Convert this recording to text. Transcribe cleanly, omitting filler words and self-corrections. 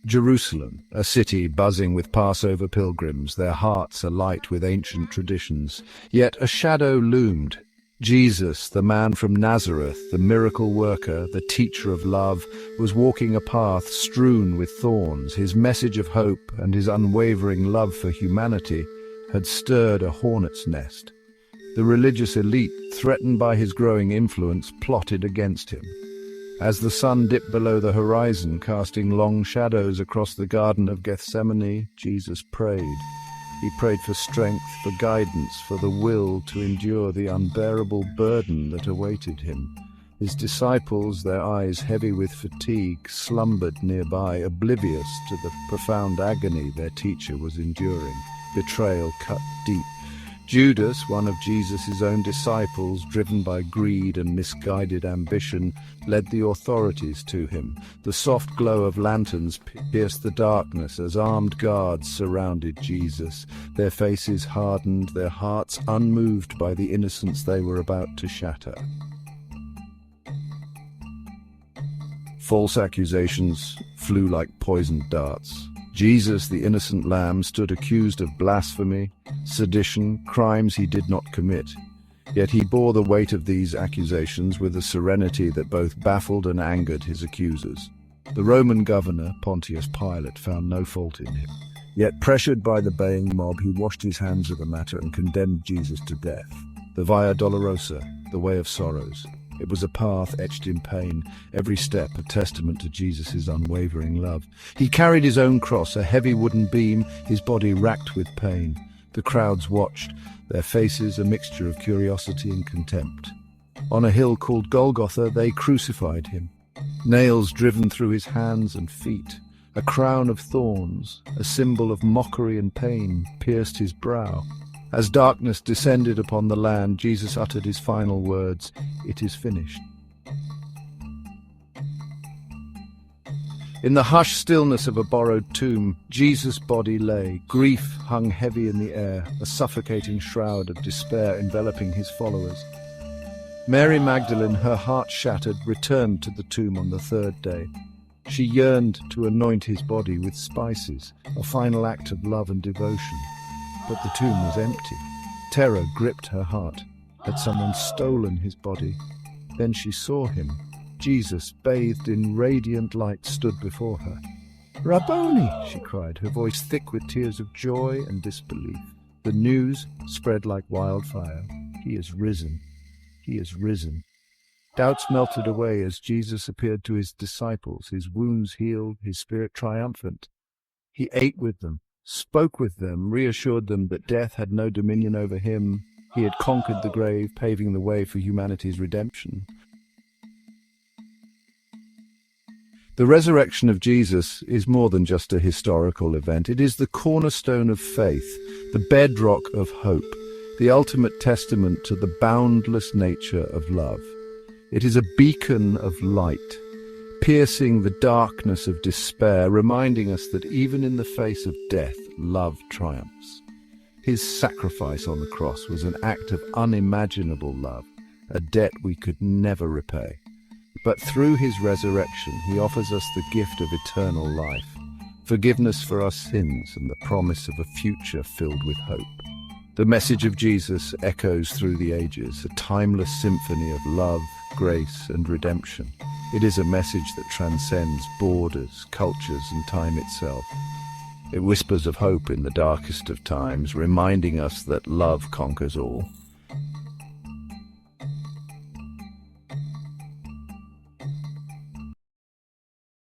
Jerusalem, a city buzzing with Passover pilgrims, their hearts alight with ancient traditions. Yet a shadow loomed. Jesus, the man from Nazareth, the miracle worker, the teacher of love, was walking a path strewn with thorns. His message of hope and his unwavering love for humanity had stirred a hornet's nest. The religious elite, threatened by his growing influence, plotted against him. As the sun dipped below the horizon, casting long shadows across the Garden of Gethsemane, Jesus prayed. He prayed for strength, for guidance, for the will to endure the unbearable burden that awaited him. His disciples, their eyes heavy with fatigue, slumbered nearby, oblivious to the profound agony their teacher was enduring. Betrayal cut deep. Judas, one of Jesus' own disciples, driven by greed and misguided ambition, led the authorities to him. The soft glow of lanterns pierced the darkness as armed guards surrounded Jesus, their faces hardened, their hearts unmoved by the innocence they were about to shatter. False accusations flew like poisoned darts. Jesus, the innocent lamb, stood accused of blasphemy, sedition, crimes he did not commit. Yet he bore the weight of these accusations with a serenity that both baffled and angered his accusers. The Roman governor, Pontius Pilate, found no fault in him. Yet, pressured by the baying mob, he washed his hands of the matter and condemned Jesus to death. The Via Dolorosa, the way of sorrows. It was a path etched in pain, every step a testament to Jesus' unwavering love. He carried his own cross, a heavy wooden beam, his body racked with pain. The crowds watched, their faces a mixture of curiosity and contempt. On a hill called Golgotha, they crucified him. Nails driven through his hands and feet. A crown of thorns, a symbol of mockery and pain, pierced his brow. As darkness descended upon the land, Jesus uttered his final words, "It is finished." In the hushed stillness of a borrowed tomb, Jesus' body lay. Grief hung heavy in the air, a suffocating shroud of despair enveloping his followers. Mary Magdalene, her heart shattered, returned to the tomb on the third day. She yearned to anoint his body with spices, a final act of love and devotion. But the tomb was empty. Terror gripped her heart. Had someone stolen his body? Then she saw him. Jesus, bathed in radiant light, stood before her. "Rabboni!" she cried, her voice thick with tears of joy and disbelief. The news spread like wildfire. He is risen. He is risen. Doubts melted away as Jesus appeared to his disciples, his wounds healed, his spirit triumphant. He ate with them, spoke with them, reassured them that death had no dominion over him. He had conquered the grave, paving the way for humanity's redemption. The resurrection of Jesus is more than just a historical event. It is the cornerstone of faith, the bedrock of hope, the ultimate testament to the boundless nature of love. It is a beacon of light, piercing the darkness of despair, reminding us that even in the face of death, love triumphs. His sacrifice on the cross was an act of unimaginable love, a debt we could never repay. But through his resurrection, he offers us the gift of eternal life, forgiveness for our sins and the promise of a future filled with hope. The message of Jesus echoes through the ages, a timeless symphony of love, grace, and redemption. It is a message that transcends borders, cultures, and time itself. It whispers of hope in the darkest of times, reminding us that love conquers all.